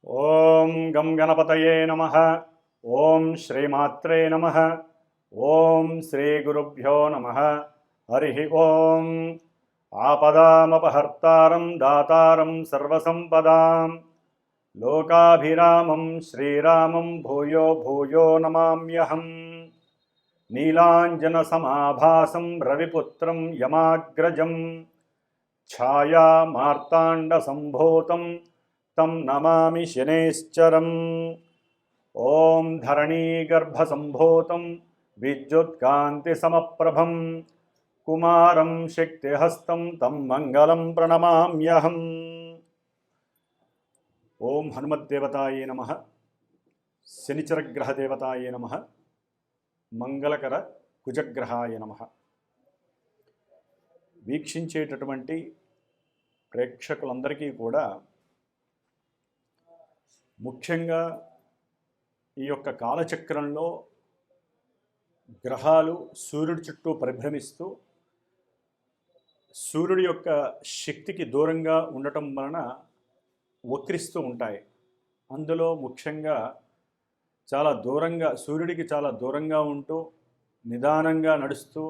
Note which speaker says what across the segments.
Speaker 1: ఓం గం గణపతయే నమః. ఓం శ్రీమాత్రే నమః. ఓం శ్రీ గురుభ్యో నమః. హరి ఓం. ఆపదామపహర్తారం దాతారం సర్వసంపదాం లోకాభిరామం శ్రీరామం భూయో భూయో నమామ్యహం. నీలాంజన సమాభాసం రవిపుత్రం యమాగ్రజం ఛాయా మార్తాండ సంభూతం తం నమామి శనేశ్చరం. ఓం ధరణీగర్భసంభూతం విద్యుత్కాంతిసమప్రభం కుమారం శక్తిహస్తం తం మంగళం ప్రణమామ్యహం. ఓం హనుమద్దేవతాయే నమః. శనిచరగ్రహదేవతాయే నమః. మంగళకర కుజగ్రహాయ నమః. వీక్షించేటటువంటి ప్రేక్షకులందరికీ కూడా ముఖ్యంగా ఈ యొక్క కాలచక్రంలో గ్రహాలు సూర్యుడి చుట్టూ పరిభ్రమిస్తూ సూర్యుడి యొక్క శక్తికి దూరంగా ఉండటం వలన వక్రిస్తూ ఉంటాయి. అందులో ముఖ్యంగా చాలా దూరంగా సూర్యుడికి చాలా దూరంగా ఉంటూ నిదానంగా నడుస్తూ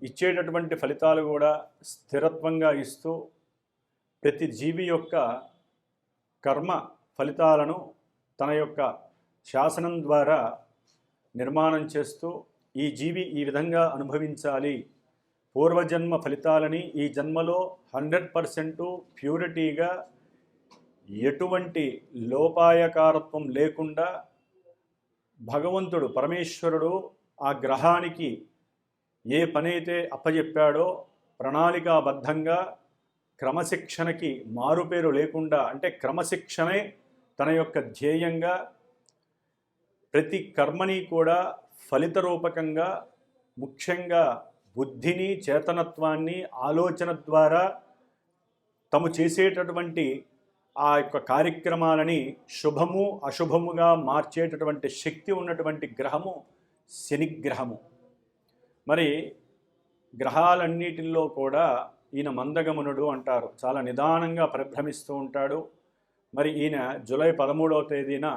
Speaker 1: ఇచ్చేటటువంటి ఫలితాలు కూడా స్థిరత్వంగా ఇస్తూ ప్రతి జీవి యొక్క కర్మ ఫలితాలను తన యొక్క శాసనం ద్వారా నిర్మాణం చేస్తూ ఈ జీవి ఈ విధంగా అనుభవించాలి, పూర్వజన్మ ఫలితాలని ఈ జన్మలో 100% ప్యూరిటీగా ఎటువంటి లోపాయకారత్వం లేకుండా భగవంతుడు పరమేశ్వరుడు ఆ గ్రహానికి ఏ పనైతే అప్పచెప్పాడో ప్రణాళికాబద్ధంగా క్రమశిక్షణకి మారుపేరు లేకుండా, అంటే క్రమశిక్షణే తన యొక్క ధ్యేయంగా ప్రతి కర్మని కూడా ఫలిత రూపకంగా ముఖ్యంగా బుద్ధిని చేతనత్వాన్ని ఆలోచన ద్వారా తాము చేసేటటువంటి ఆ యొక్క కార్యక్రమాలని శుభము అశుభముగా మార్చేటటువంటి శక్తి ఉన్నటువంటి గ్రహము శనిగ్రహము. మరి గ్రహాలన్నిటిల్లో కూడా ఈయన మందగమనుడు అంటారు. చాలా నిదానంగా పరిభ్రమిస్తూ ఉంటాడు. మరి ఈయన జూలై 13వ తేదీన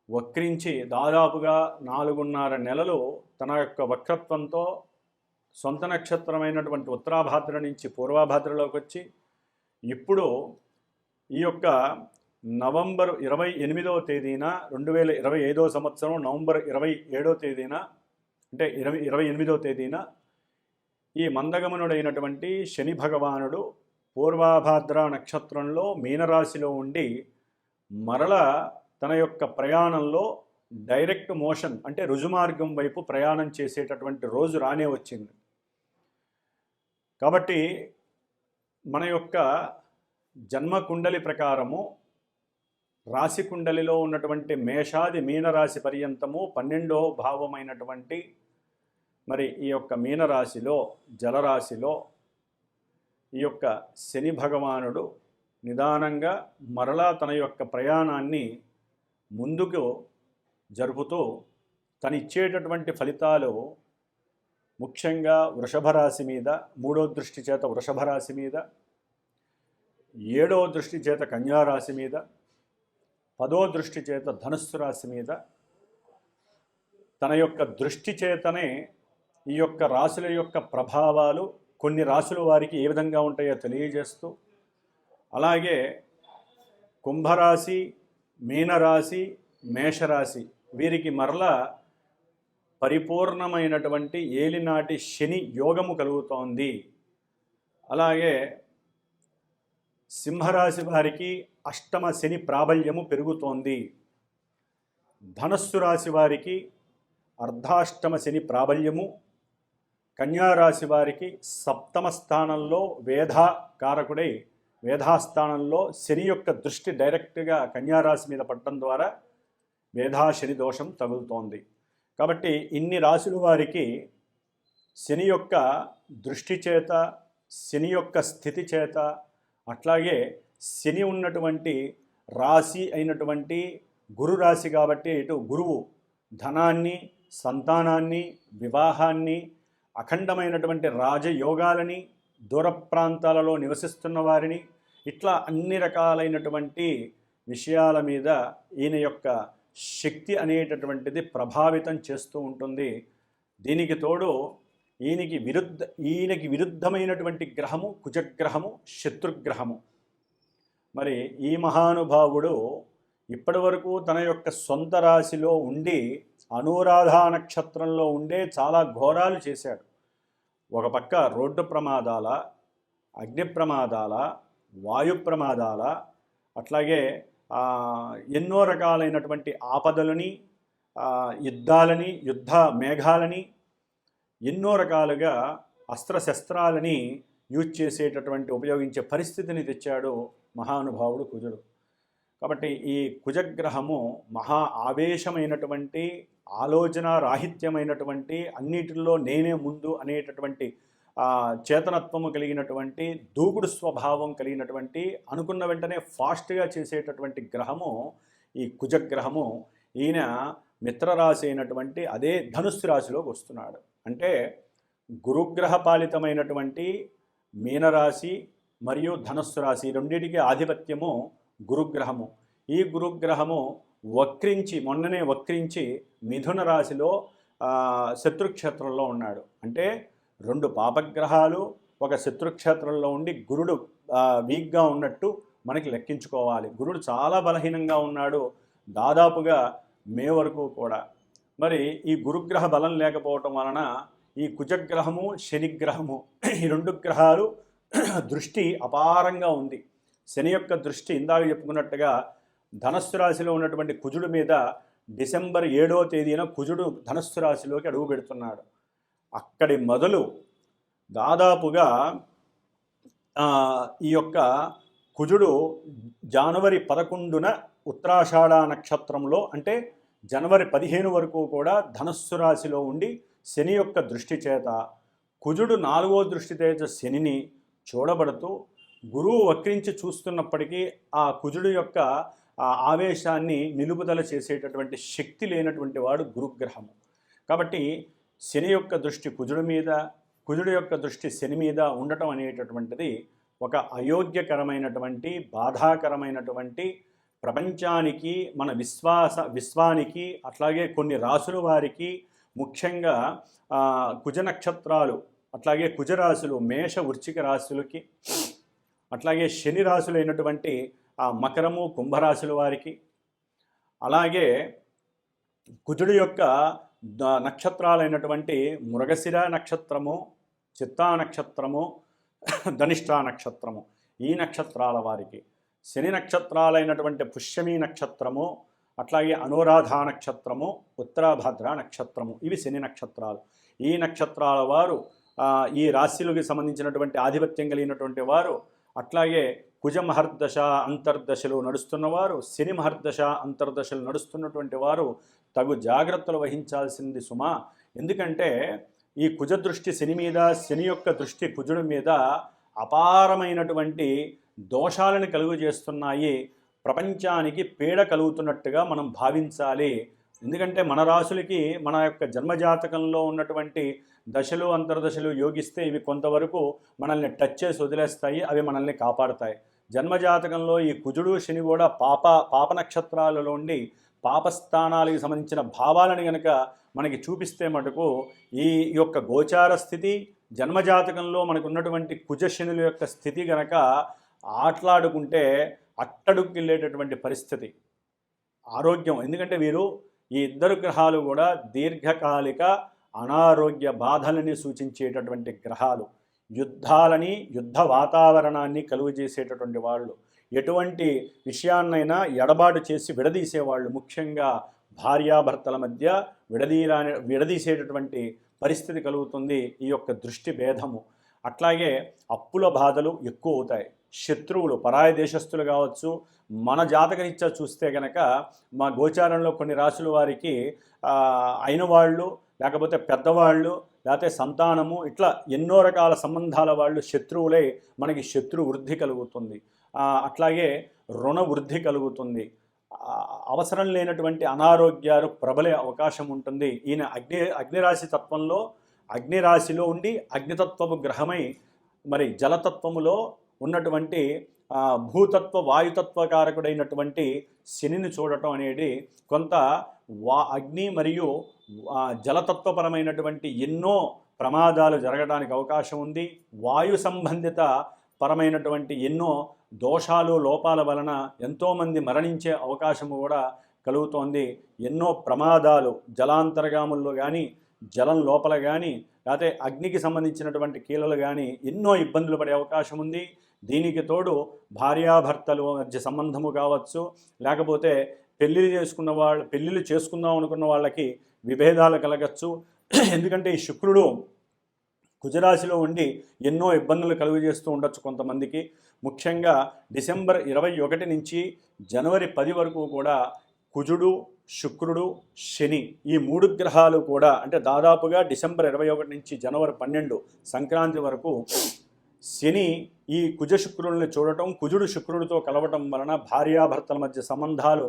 Speaker 1: వక్రించి దాదాపుగా 4.5 నెలలు తన యొక్క వక్రత్వంతో సొంత నక్షత్రమైనటువంటి ఉత్తరాభాద్ర నుంచి పూర్వాభాద్రలోకి వచ్చి ఇప్పుడు ఈ యొక్క నవంబర్ 28వ తేదీన 2025వ సంవత్సరం నవంబర్ 27వ తేదీన అంటే 28వ తేదీన ఈ మందగమనుడైనటువంటి శని భగవానుడు పూర్వాభాద్ర నక్షత్రంలో మీనరాశిలో ఉండి మరల తన యొక్క ప్రయాణంలో డైరెక్ట్ మోషన్ అంటే రుజుమార్గం వైపు ప్రయాణం చేసేటటువంటి రోజు రానే వచ్చింది. కాబట్టి మన యొక్క జన్మ కుండలి ప్రకారము రాశి కుండలిలో ఉన్నటువంటి మేషాది మీనరాశి పర్యంతము 12వ భావమైనటువంటి మరి ఈ యొక్క మీనరాశిలో జలరాశిలో ఈ యొక్క శని భగవానుడు నిదానంగా మరలా తన యొక్క ప్రయాణాన్ని ముందుకు జరుపుతూ తను ఇచ్చేటటువంటి ఫలితాలు ముఖ్యంగా వృషభ రాశి మీద 3వ దృష్టి చేత వృషభ రాశి మీద, 7వ దృష్టి చేత కన్యారాశి మీద, 10వ దృష్టి చేత ధనుస్సు రాశి మీద తన యొక్క దృష్టి చేతనే ఈ యొక్క రాశుల యొక్క ప్రభావాలు కొన్ని రాశుల వారికి ఏ విధంగా ఉంటాయో తెలియజేస్తూ, అలాగే కుంభరాశి, మీనరాశి, మేషరాశి వీరికి మరలా పరిపూర్ణమైనటువంటి ఏలినాటి శని యోగము కలుగుతోంది. అలాగే సింహరాశి వారికి అష్టమ శని ప్రాబల్యము పెరుగుతోంది. ధనస్సు రాశి వారికి అర్ధాష్టమ శని ప్రాబల్యము, కన్యారాశి వారికి సప్తమ స్థానంలో వేధాకారకుడై వేధాస్థానంలో శని యొక్క దృష్టి డైరెక్ట్గా కన్యారాశి మీద పడటం ద్వారా వేధాశని దోషం తగులుతోంది. కాబట్టి ఇన్ని రాశుల వారికి శని యొక్క దృష్టి చేత, శని యొక్క స్థితి చేత, అట్లాగే శని ఉన్నటువంటి రాశి అయినటువంటి గురు రాశి కాబట్టి ఇటు గురువు ధనాన్ని, సంతానాన్ని, వివాహాన్ని, అఖండమైనటువంటి రాజయోగాలని, దూర ప్రాంతాలలో నివసిస్తున్న వారిని, ఇట్లా అన్ని రకాలైనటువంటి విషయాల మీద ఈయన యొక్క శక్తి అనేటటువంటిది ప్రభావితం చేస్తూ ఉంటుంది. దీనికి తోడు ఈయనకి విరుద్ధమైనటువంటి గ్రహము కుజగ్రహము, శత్రుగ్రహము. మరి ఈ మహానుభావుడు ఇప్పటి వరకు తన యొక్క సొంత రాశిలో ఉండి అనురాధ నక్షత్రంలో ఉండే చాలా ఘోరాలు చేశాడు. ఒక పక్క రోడ్డు ప్రమాదాల, అగ్ని ప్రమాదాల, వాయు ప్రమాదాల, అట్లాగే ఎన్నో రకాలైనటువంటి ఆపదలని, యుద్ధాలని, యుద్ధ మేఘాలని, ఎన్నో రకాలుగా అస్త్రశస్త్రాలని యూజ్ చేసేటటువంటి ఉపయోగించే పరిస్థితిని తెచ్చాడు మహానుభావుడు కుజుడు. కాబట్టి ఈ కుజగ్రహము మహా ఆవేశమైనటువంటి, ఆలోచన రాహిత్యమైనటువంటి, అన్నిటిలో నేనే ముందు అనేటటువంటి చేతనత్వము కలిగినటువంటి, దూకుడు స్వభావం కలిగినటువంటి, అనుకున్న వెంటనే ఫాస్ట్గా చేసేటటువంటి గ్రహము ఈ కుజగ్రహము. ఈయన మిత్రరాశి అయినటువంటి అదే ధనుస్సు రాశిలోకి వస్తున్నాడు. అంటే గురుగ్రహ పాలితమైనటువంటి మీనరాశి మరియు ధనుస్సు రాశి రెండింటికి ఆధిపత్యము గురుగ్రహము. ఈ గురుగ్రహము మొన్ననే వక్రించి మిథున రాశిలో శత్రుక్షేత్రంలో ఉన్నాడు. అంటే రెండు పాపగ్రహాలు ఒక శత్రుక్షేత్రంలో ఉండి గురుడు వీక్గా ఉన్నట్టు మనకి లెక్కించుకోవాలి. గురుడు చాలా బలహీనంగా ఉన్నాడు దాదాపుగా మే వరకు కూడా. మరి ఈ గురుగ్రహ బలం లేకపోవటం వలన ఈ కుజగ్రహము, శనిగ్రహము, ఈ రెండు గ్రహాలు దృష్టి అపారంగా ఉంది. శని యొక్క దృష్టి ఇందాక చెప్పుకున్నట్టుగా ధనస్సు రాశిలో ఉన్నటువంటి కుజుడు మీద డిసెంబర్ 7వ తేదీన కుజుడు ధనస్సు రాశిలోకి అడుగు పెడుతున్నాడు. అక్కడి మొదలు దాదాపుగా ఈ యొక్క కుజుడు జనవరి 11న ఉత్తరాషాఢ నక్షత్రంలో, అంటే జనవరి 15 వరకు కూడా ధనస్సు రాశిలో ఉండి శని యొక్క దృష్టి చేత, కుజుడు 4వ దృష్టి చేత శనిని చూడబడుతూ గురువు వక్రించి చూస్తున్నప్పటికీ ఆ కుజుడు యొక్క ఆవేశాన్ని నిలుపుదల చేసేటటువంటి శక్తి లేనటువంటి వాడు గురుగ్రహము. కాబట్టి శని యొక్క దృష్టి కుజుడి మీద, కుజుడు యొక్క దృష్టి శని మీద ఉండటం అనేటటువంటిది ఒక అయోగ్యకరమైనటువంటి, బాధాకరమైనటువంటి, ప్రపంచానికి, మన విశ్వానికి, అట్లాగే కొన్ని రాసుల వారికి, ముఖ్యంగా కుజ నక్షత్రాలు, అట్లాగే కుజరాశులు, మేష వృశ్చిక రాశులకి, అట్లాగే శని రాశులైనటువంటి మకరము కుంభరాశుల వారికి, అలాగే కుజుడు యొక్క నక్షత్రాలైనటువంటి మృగశిర నక్షత్రము, చిత్తా నక్షత్రము, ధనిష్ఠా నక్షత్రము, ఈ నక్షత్రాల వారికి, శని నక్షత్రాలైనటువంటి పుష్యమి నక్షత్రము, అట్లాగే అనురాధ నక్షత్రము, ఉత్తరాభద్ర నక్షత్రము, ఇవి శని నక్షత్రాలు. ఈ నక్షత్రాల వారు ఈ రాశులకు సంబంధించినటువంటి ఆధిపత్యం కలిగినటువంటి వారు, అట్లాగే కుజ మహర్దశ అంతర్దశలు నడుస్తున్నవారు, శని మహర్దశ అంతర్దశలు నడుస్తున్నటువంటి వారు తగు జాగ్రత్తలు వహించాల్సింది సుమా. ఎందుకంటే ఈ కుజ దృష్టి శని మీద, శని యొక్క దృష్టి కుజుడి మీద అపారమైనటువంటి దోషాలను కలుగు చేస్తున్నాయి. ప్రపంచానికి పీడ కలుగుతున్నట్టుగా మనం భావించాలి. ఎందుకంటే మన రాశులకి మన యొక్క జన్మజాతకంలో ఉన్నటువంటి దశలు, అంతర్దశలు యోగిస్తే ఇవి కొంతవరకు మనల్ని టచ్ చేసి వదిలేస్తాయి, అవి మనల్ని కాపాడుతాయి. జన్మజాతకంలో ఈ కుజుడు శని కూడా పాప నక్షత్రాలలో ఉండి పాపస్థానాలకు సంబంధించిన భావాలను కనుక మనకి చూపిస్తే మటుకు ఈ యొక్క గోచార స్థితి, జన్మజాతకంలో మనకు ఉన్నటువంటి కుజశనుల యొక్క స్థితి కనుక ఆటలాడుకుంటే అట్టడుక్కెళ్ళేటటువంటి పరిస్థితి. ఆరోగ్యం, ఎందుకంటే వీరు ఈ ఇద్దరు గ్రహాలు కూడా దీర్ఘకాలిక అనారోగ్య బాధలని సూచించేటటువంటి గ్రహాలు, యుద్ధాలని, యుద్ధ వాతావరణాన్ని కలుగు చేసేటటువంటి వాళ్ళు, ఎటువంటి విషయాన్నైనా ఎడబాటు చేసి విడదీసేవాళ్ళు, ముఖ్యంగా భార్యాభర్తల మధ్య విడదీసేటటువంటి పరిస్థితి కలుగుతుంది ఈ యొక్క దృష్టి భేదము. అట్లాగే అప్పుల బాధలు ఎక్కువ అవుతాయి. శత్రువులు, పరాయ దేశస్తులు కావచ్చు, మన జాతకరీత్యా చూస్తే కనుక మా గోచారంలో కొన్ని రాశుల వారికి అయిన వాళ్ళు, లేకపోతే పెద్దవాళ్ళు, లేకపోతే సంతానము, ఇట్లా ఎన్నో రకాల సంబంధాల వాళ్ళు శత్రువులై మనకి శత్రు వృద్ధి కలుగుతుంది. అట్లాగే రుణ వృద్ధి కలుగుతుంది. అవసరం లేనటువంటి అనారోగ్యాలు ప్రబలే అవకాశం ఉంటుంది. ఈయన అగ్నిరాశి తత్వంలో, అగ్నిరాశిలో ఉండి అగ్నితత్వపు గ్రహమై మరి జలతత్వములో ఉన్నటువంటి భూతత్వ వాయుతత్వకారకుడైనటువంటి శనిని చూడటం అనేది కొంత అగ్ని మరియు జలతత్వపరమైనటువంటి ఎన్నో ప్రమాదాలు జరగడానికి అవకాశం ఉంది. వాయు సంబంధిత పరమైనటువంటి ఎన్నో దోషాలు లోపాల వలన ఎంతోమంది మరణించే అవకాశము కూడా కలుగుతోంది. ఎన్నో ప్రమాదాలు జలాంతర్గాముల్లో కానీ, జలం లోపల కానీ, లేకపోతే అగ్నికి సంబంధించినటువంటి కీలలు కానీ ఎన్నో ఇబ్బందులు పడే అవకాశం ఉంది. దీనికి తోడు భార్యాభర్తలు మధ్య సంబంధము కావచ్చు, లేకపోతే పెళ్ళిళ్ళు చేసుకుందాం అనుకున్న వాళ్ళకి విభేదాలు కలగచ్చు. ఎందుకంటే ఈ శుక్రుడు కుజరాశిలో ఉండి ఎన్నో ఇబ్బందులు కలుగజేస్తూ ఉండొచ్చు కొంతమందికి. ముఖ్యంగా డిసెంబర్ 21 నుంచి జనవరి 10 వరకు కూడా కుజుడు, శుక్రుడు, శని ఈ 3 గ్రహాలు కూడా, అంటే దాదాపుగా డిసెంబర్ 21 నుంచి జనవరి 12 సంక్రాంతి వరకు శని ఈ కుజ శుక్రుల్ని చూడటం, కుజుడు శుక్రుడితో కలవటం వలన భార్యాభర్తల మధ్య సంబంధాలు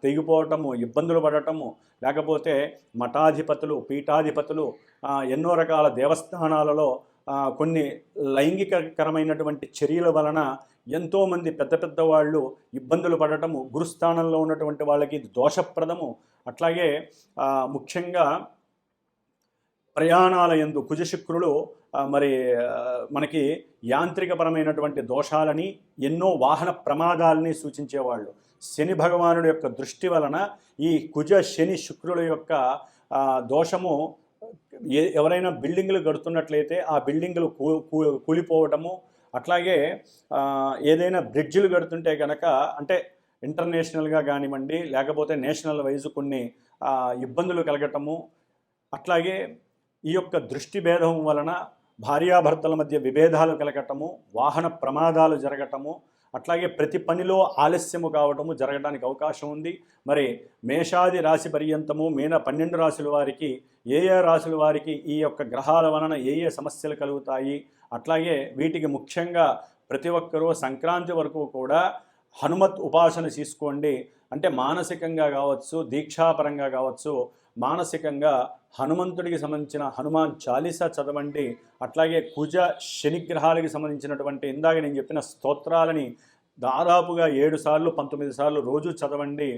Speaker 1: తెగిపోవటము, ఇబ్బందులు పడటము, లేకపోతే మఠాధిపతులు, పీఠాధిపతులు, ఎన్నో రకాల దేవస్థానాలలో కొన్ని లైంగికకరమైనటువంటి చర్యల వలన ఎంతోమంది పెద్ద పెద్ద వాళ్ళు ఇబ్బందులు పడటము, గురుస్థానంలో ఉన్నటువంటి వాళ్ళకి ఇది దోషప్రదము. అట్లాగే ముఖ్యంగా ప్రయాణాల యందు కుజశుక్రులు మరి మనకి యాంత్రికపరమైనటువంటి దోషాలని, ఎన్నో వాహన ప్రమాదాలని సూచించేవాళ్ళు. శని భగవానుడి యొక్క దృష్టి వలన ఈ కుజ శని శుక్రుల యొక్క దోషము, ఎవరైనా బిల్డింగులు కడుతున్నట్లయితే ఆ బిల్డింగులు కూలిపోవటము, అట్లాగే ఏదైనా బ్రిడ్జిలు కడుతుంటే కనుక, అంటే ఇంటర్నేషనల్గా కానివ్వండి, లేకపోతే నేషనల్ వైజ్ కొన్ని ఇబ్బందులు కలగటము, అట్లాగే ఈ యొక్క దృష్టి భేదం వలన భార్యాభర్తల మధ్య విభేదాలు కలగటము, వాహన ప్రమాదాలు జరగటము, అట్లాగే ప్రతి పనిలో ఆలస్యము కావటము జరగడానికి అవకాశం ఉంది. మరి మేషాది రాశి పర్యంతము 12 రాశుల వారికి ఏ రాశుల వారికి ఈ యొక్క గ్రహాల వలన ఏ సమస్యలు కలుగుతాయి, అట్లాగే వీటికి ముఖ్యంగా ప్రతి ఒక్కరూ సంక్రాంతి వరకు కూడా హనుమత్ ఉపాసన చేసుకోండి. అంటే మానసికంగా కావచ్చు, దీక్షాపరంగా కావచ్చు, మానసికంగా హనుమంతుడికి సంబంధించిన హనుమాన్ చాలీసా చదవండి. అట్లాగే కుజ శనిగ్రహాలకి సంబంధించినటువంటి ఇందాక నేను చెప్పిన స్తోత్రాలని దాదాపుగా 7 సార్లు 19 సార్లు రోజు చదవండి.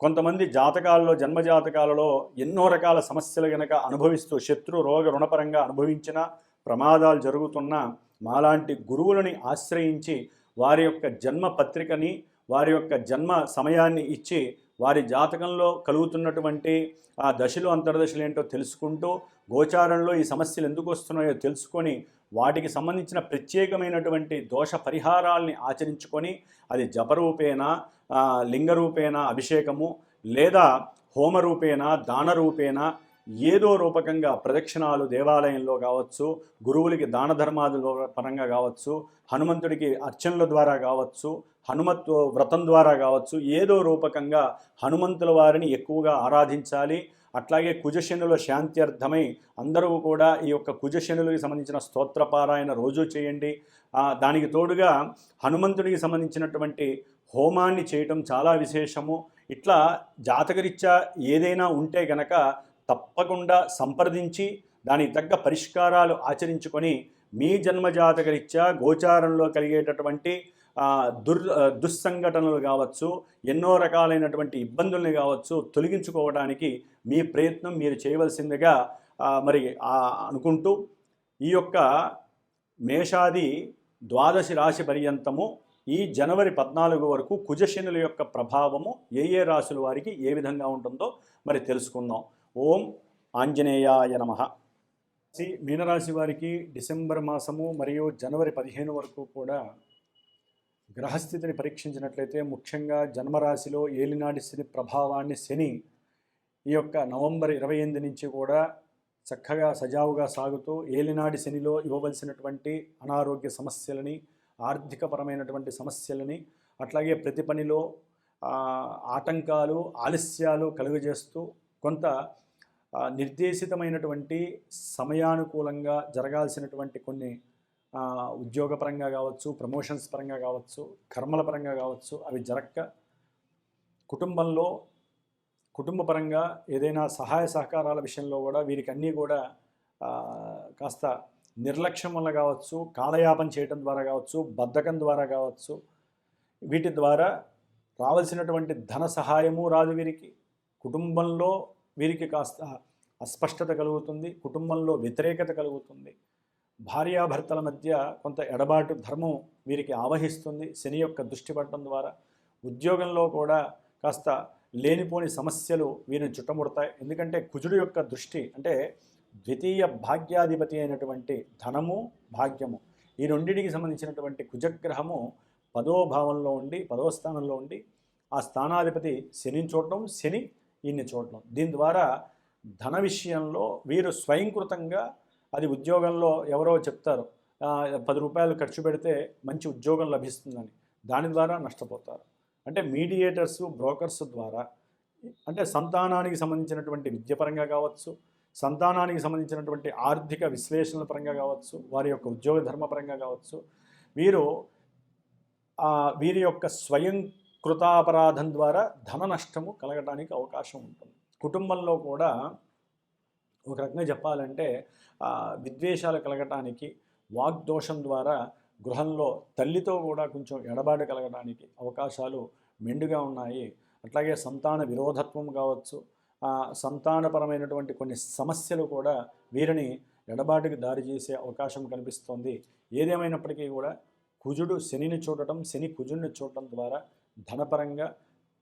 Speaker 1: కొంతమంది జాతకాలలో, జన్మజాతకాలలో ఎన్నో రకాల సమస్యలు కనుక అనుభవిస్తూ శత్రు రోగ రుణపరంగా అనుభవించిన ప్రమాదాలు జరుగుతున్నా మాలాంటి గురువులని ఆశ్రయించి వారి యొక్క జన్మ పత్రికని, వారి యొక్క జన్మ సమయాన్ని ఇచ్చి వారి జాతకంలో కలుగుతున్నటువంటి ఆ దశలు అంతర్దశలు ఏంటో తెలుసుకుంటూ, గోచారంలో ఈ సమస్యలు ఎందుకు వస్తున్నాయో తెలుసుకొని వాటికి సంబంధించిన ప్రత్యేకమైనటువంటి దోష పరిహారాల్ని ఆచరించుకొని, అది జపరూపేణ, లింగరూపేణ అభిషేకము, లేదా హోమరూపేణ, దానరూపేణ, ఏదో రూపకంగా ప్రదక్షిణాలు దేవాలయంలో కావచ్చు, గురువులకి దాన ధర్మాదుల పరంగా కావచ్చు, హనుమంతుడికి అర్చనల ద్వారా కావచ్చు, హనుమత్ వ్రతం ద్వారా కావచ్చు, ఏదో రూపకంగా హనుమంతుల వారిని ఎక్కువగా ఆరాధించాలి. అట్లాగే కుజశనుల శాంత్యర్థమై అందరూ కూడా ఈ యొక్క కుజశనులకి సంబంధించిన స్తోత్రపారాయణ రోజు చేయండి. దానికి తోడుగా హనుమంతుడికి సంబంధించినటువంటి హోమాన్ని చేయటం చాలా విశేషము. ఇట్లా జాతకరీత్యా ఏదైనా ఉంటే గనక తప్పకుండా సంప్రదించి దానికి తగ్గ పరిష్కారాలు ఆచరించుకొని మీ జన్మజాతకరీత్యా గోచారంలో కలిగేటటువంటి దుస్సంఘటనలు కావచ్చు, ఎన్నో రకాలైనటువంటి ఇబ్బందుల్ని కావచ్చు తొలగించుకోవడానికి మీ ప్రయత్నం మీరు చేయవలసిందిగా మరి అనుకుంటూ, ఈ యొక్క మేషాది ద్వాదశి రాశి పర్యంతము ఈ జనవరి 14 వరకు కుజశనుల యొక్క ప్రభావము ఏ రాశుల వారికి ఏ విధంగా ఉంటుందో మరి తెలుసుకుందాం. ఓం ఆంజనేయాయ నమః. మీనరాశి వారికి డిసెంబర్ మాసము మరియు జనవరి 15 వరకు కూడా గ్రహస్థితిని పరీక్షించినట్లయితే ముఖ్యంగా జన్మరాశిలో ఏలినాటి శని ప్రభావాన్ని శని ఈ యొక్క నవంబర్ 28 నుంచి కూడా చక్కగా సజావుగా సాగుతూ ఏలినాటి శనిలో ఇవ్వవలసినటువంటి అనారోగ్య సమస్యలని, ఆర్థికపరమైనటువంటి సమస్యలని, అట్లాగే ప్రతి పనిలో ఆటంకాలు, ఆలస్యాలు కలుగజేస్తూ కొంత నిర్దేశితమైనటువంటి సమయానుకూలంగా జరగాల్సినటువంటి కొన్ని ఉద్యోగపరంగా కావచ్చు, ప్రమోషన్స్ పరంగా కావచ్చు, కర్మల పరంగా కావచ్చు, అవి జరక్క కుటుంబపరంగా ఏదైనా సహాయ సహకారాల విషయంలో కూడా వీరికి అన్నీ కూడా కాస్త నిర్లక్ష్యం వల్ల కావచ్చు, కాలయాపన చేయటం ద్వారా కావచ్చు, బద్ధకం ద్వారా కావచ్చు, వీటి ద్వారా రావాల్సినటువంటి ధన సహాయము రాదు వీరికి. కుటుంబంలో వీరికి కాస్త అస్పష్టత కలుగుతుంది, కుటుంబంలో వ్యతిరేకత కలుగుతుంది, భార్యాభర్తల మధ్య కొంత ఎడబాటు ధర్మం వీరికి ఆవహిస్తుంది శని యొక్క దృష్టి పడటం ద్వారా. ఉద్యోగంలో కూడా కాస్త లేనిపోని సమస్యలు వీరిని చుట్టముడతాయి. ఎందుకంటే కుజుడు యొక్క దృష్టి అంటే ద్వితీయ భాగ్యాధిపతి అయినటువంటి ధనము, భాగ్యము, ఈ రెండింటికి సంబంధించినటువంటి కుజగ్రహము 10వ భావంలో ఉండి, 10వ స్థానంలో ఉండి, ఆ స్థానాధిపతి శనిని చూడటం, శని ఈయన్ని చూడటం. దీని ద్వారా ధన విషయంలో వీరు స్వయంకృతంగా, అది ఉద్యోగంలో ఎవరో చెప్తారు 10 రూపాయలు ఖర్చు పెడితే మంచి ఉద్యోగం లభిస్తుందని, దాని ద్వారా నష్టపోతారు. అంటే మీడియేటర్సు, బ్రోకర్స్ ద్వారా, అంటే సంతానానికి సంబంధించినటువంటి విద్యపరంగా కావచ్చు, సంతానానికి సంబంధించినటువంటి ఆర్థిక విశ్లేషణల పరంగా కావచ్చు, వారి యొక్క ఉద్యోగ ధర్మపరంగా కావచ్చు, వీరి యొక్క స్వయం కృతాపరాధం ద్వారా ధన నష్టము కలగడానికి అవకాశం ఉంటుంది. కుటుంబంలో కూడా ఒక రకంగా చెప్పాలంటే విద్వేషాలు కలగటానికి, వాగ్దోషం ద్వారా గృహంలో తల్లితో కూడా కొంచెం ఎడబాటు కలగడానికి అవకాశాలు మెండుగా ఉన్నాయి. అట్లాగే సంతాన విరోధత్వం కావచ్చు, సంతానపరమైనటువంటి కొన్ని సమస్యలు కూడా వీరిని ఎడబాటుకి దారి చేసే అవకాశం కనిపిస్తోంది. ఏదేమైనప్పటికీ కూడా కుజుడు శనిని చూడటం, శని కుజుడిని చూడటం ద్వారా ధనపరంగా,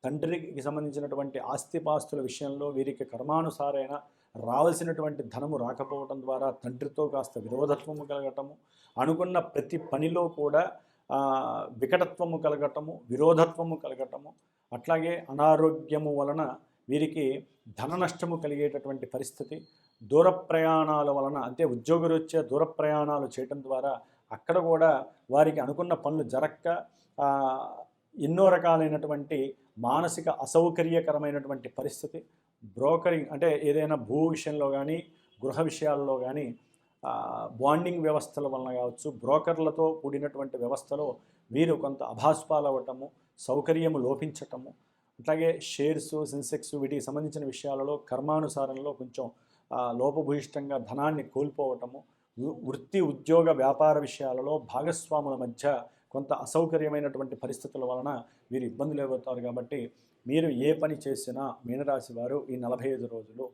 Speaker 1: తండ్రికి సంబంధించినటువంటి ఆస్తిపాస్తుల విషయంలో వీరికి కర్మానుసారైన రావాల్సినటువంటి ధనము రాకపోవటం ద్వారా తండ్రితో కాస్త విరోధత్వము కలగటము, అనుకున్న ప్రతి పనిలో కూడా వికటత్వము కలగటము, విరోధత్వము కలగటము, అట్లాగే అనారోగ్యము వలన వీరికి ధన నష్టము కలిగేటటువంటి పరిస్థితి, దూర ప్రయాణాల వలన, అంటే ఉద్యోగరీత్యా దూర ప్రయాణాలు చేయటం ద్వారా అక్కడ కూడా వారికి అనుకున్న పనులు జరక్క ఎన్నో రకాలైనటువంటి మానసిక అసౌకర్యకరమైనటువంటి పరిస్థితి. బ్రోకరింగ్ అంటే ఏదైనా భూ విషయంలో కానీ, గృహ విషయాల్లో కానీ, బాండింగ్ వ్యవస్థల వలన కావచ్చు, బ్రోకర్లతో కూడినటువంటి వ్యవస్థలో వీరు కొంత అభాస్పాలవ్వటము, సౌకర్యము లోపించటము, అట్లాగే షేర్సు, సెన్సెక్స్ వీటికి సంబంధించిన విషయాలలో కర్మానుసారంలో కొంచెం లోపభూయిష్టంగా ధనాన్ని కోల్పోవటము, వృత్తి ఉద్యోగ వ్యాపార విషయాలలో భాగస్వాముల మధ్య కొంత అసౌకర్యమైనటువంటి పరిస్థితుల వలన వీరు ఇబ్బందులు ఎదురవుతారు. కాబట్టి మీరు ఏ పని చేసినా మీనరాశి వారు ఈ 45 రోజులు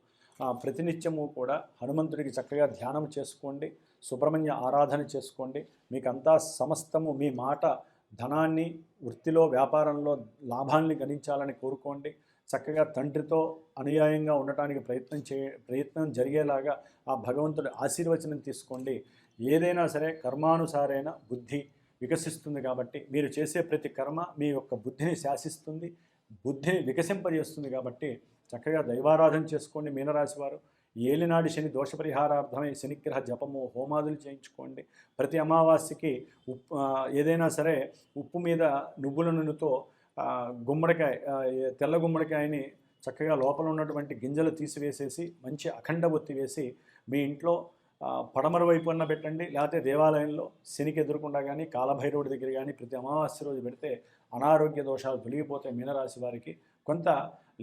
Speaker 1: ప్రతినిత్యము కూడా హనుమంతుడికి చక్కగా ధ్యానం చేసుకోండి, సుబ్రహ్మణ్య ఆరాధన చేసుకోండి. మీకంతా సమస్తము మీ మాట ధనాన్ని, వృత్తిలో వ్యాపారంలో లాభాన్ని గణించాలని కోరుకోండి. చక్కగా తండ్రితో అనుయాయంగా ఉండటానికి ప్రయత్నం జరిగేలాగా ఆ భగవంతుడి ఆశీర్వచనం తీసుకోండి. ఏదైనా సరే కర్మానుసారైన బుద్ధి వికసిస్తుంది. కాబట్టి మీరు చేసే ప్రతి కర్మ మీ యొక్క బుద్ధిని శాసిస్తుంది, బుద్ధిని వికసింపజేస్తుంది. కాబట్టి చక్కగా దైవారాధన చేసుకోండి. మీనరాశి వారు ఏలినాడి శని దోష పరిహారార్థమై శనిగ్రహ జపము, హోమాదులు చేయించుకోండి. ప్రతి అమావాస్యకి ఏదైనా సరే ఉప్పు మీద నువ్వుల నూనెతో గుమ్మడికాయ, తెల్ల గుమ్మడికాయని చక్కగా లోపల ఉన్నటువంటి గింజలు తీసివేసేసి మంచి అఖండ ఒత్తి వేసి మీ ఇంట్లో పడమర వైపున్న పెట్టండి, లేకపోతే దేవాలయంలో శనికి ఎదురుకుండా కానీ, కాలభైరవుడి దగ్గర కానీ ప్రతి అమావాస్య రోజు పెడితే అనారోగ్య దోషాలు తొలగిపోతాయి. మీనరాశి వారికి కొంత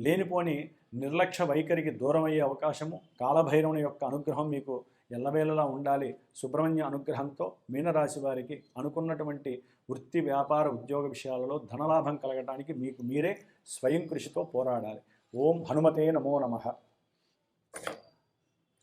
Speaker 1: లేనిపోని నిర్లక్ష్య వైఖరికి దూరం అయ్యే అవకాశము, కాలభైరవుని యొక్క అనుగ్రహం మీకు ఎల్లవేళలా ఉండాలి. సుబ్రహ్మణ్య అనుగ్రహంతో మీనరాశి వారికి అనుకున్నటువంటి వృత్తి, వ్యాపార, ఉద్యోగ విషయాలలో ధనలాభం కలగడానికి మీకు మీరే స్వయం కృషితో పోరాడాలి. ఓం హనుమతే నమో నమః.